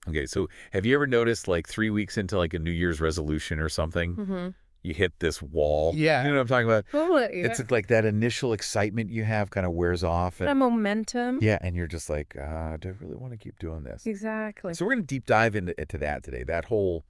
Okay, so have you ever noticed like 3 weeks into like a New Year's resolution or something, Mm-hmm. you hit this wall? Yeah. You know what I'm talking about? Totally. It's Yeah. like that initial excitement you have kind of wears off. The momentum. Yeah, and you're just like, do I really want to keep doing this? Exactly. So we're going to deep dive into that today, that whole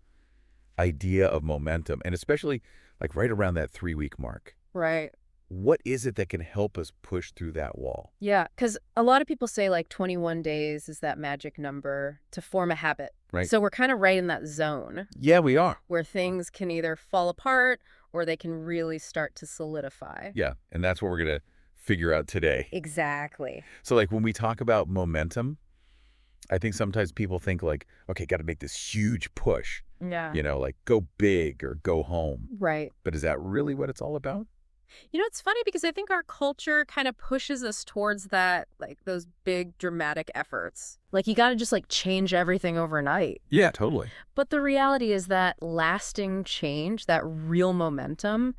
idea of momentum, and especially like right around that 3 week mark. Right. What is it that can help us push through that wall? Yeah, because a lot of people say like 21 days is that magic number to form a habit. Right? So we're kind of right in that zone Yeah, we are. where things can either fall apart or they can really start to solidify. Yeah, and that's what we're going to figure out today. Exactly. So like when we talk about momentum, I think sometimes people think like, okay, got to make this huge push, Yeah. like go big or go home. Right. But is that really what it's all about? It's funny because I think our culture kind of pushes us towards that, like those big dramatic efforts. Like you got to just like change everything overnight. Yeah, totally. But the reality is that lasting change, that real momentum,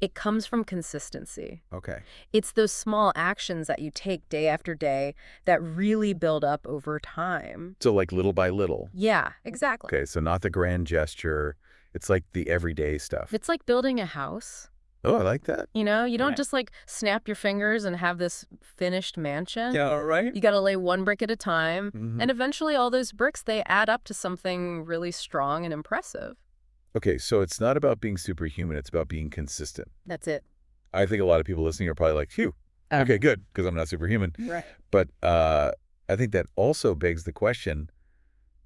it comes from consistency. Okay. It's those small actions that you take day after day that really build up over time. So like little by little. Yeah, exactly. Okay, so not the grand gesture. It's like the everyday stuff. It's like building a house. Oh, I like that. You don't Right. just like snap your fingers and have this finished mansion. Yeah, all right. You got to lay one brick at a time. Mhm. And eventually all those bricks, they add up to something really strong and impressive. Okay, so it's not about being superhuman. It's about being consistent. That's it. I think a lot of people listening are probably like, phew, okay, good, because I'm not superhuman. Right. But I think that also begs the question,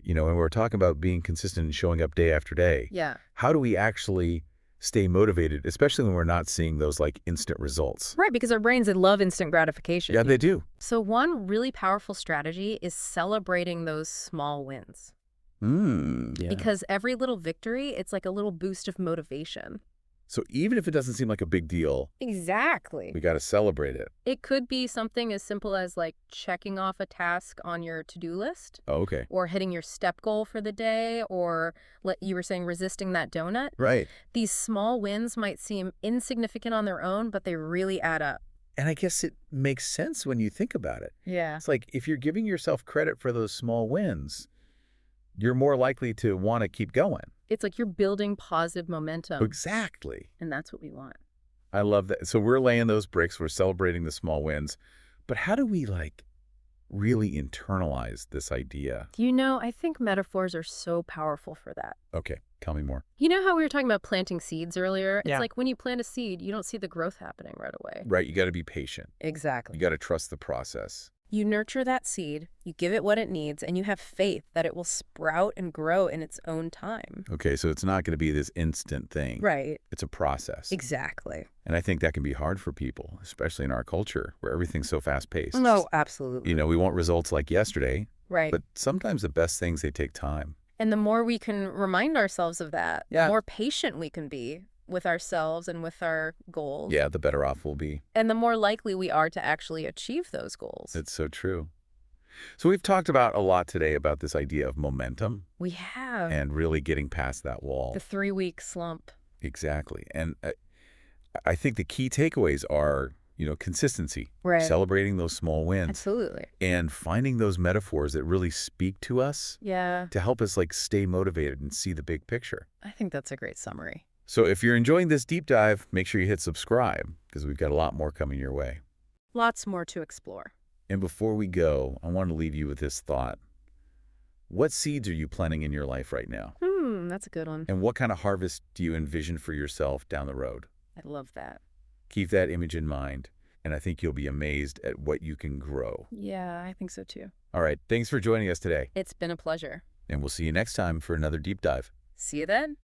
when we're talking about being consistent and showing up day after day, Yeah. how do we actually stay motivated, especially when we're not seeing those like instant results? Right, because our brains, they love instant gratification. Yeah, they do. So one really powerful strategy is celebrating those small wins. Yeah. Because every little victory, it's like a little boost of motivation. So even if it doesn't seem like a big deal, Exactly. we got to celebrate it. It could be something as simple as like checking off a task on your to-do list Oh, okay. or hitting your step goal for the day or you were saying resisting that donut. Right. These small wins might seem insignificant on their own, but they really add up. And I guess it makes sense when you think about it. Yeah. It's like if you're giving yourself credit for those small wins, you're more likely to want to keep going. It's like you're building positive momentum, Exactly. and that's what we want. I love that. So we're laying those bricks. We're celebrating the small wins. But how do we like really internalize this idea? I think metaphors are so powerful for that. Okay, tell me more. You know how we were talking about planting seeds earlier? Yeah. It's like when you plant a seed, you don't see the growth happening right away. Right, you got to be patient. You Exactly. got to trust the process. You nurture that seed, you give it what it needs, and you have faith that it will sprout and grow in its own time. Okay, so it's not going to be this instant thing. Right. It's a process. Exactly. And I think that can be hard for people, especially in our culture where everything's so fast-paced. No, absolutely. We want results like yesterday, Right. but sometimes the best things, they take time. And the more we can remind ourselves of that, Yeah. the more patient we can be with ourselves and with our goals. Yeah, the better off we'll be. And the more likely we are to actually achieve those goals. It's so true. So we've talked about a lot today about this idea of momentum We have and really getting past that wall. the 3-week slump. Exactly. And I think the key takeaways are, consistency, Right. celebrating those small wins, Absolutely. and finding those metaphors that really speak to us Yeah, to help us like stay motivated and see the big picture. I think that's a great summary. So if you're enjoying this deep dive, make sure you hit subscribe because we've got a lot more coming your way. Lots more to explore. And before we go, I want to leave you with this thought. What seeds are you planting in your life right now? That's a good one. And what kind of harvest do you envision for yourself down the road? I love that. Keep that image in mind, and I think you'll be amazed at what you can grow. Yeah, I think so too. All right, thanks for joining us today, It's been a pleasure. and we'll see you next time for another deep dive. See you then.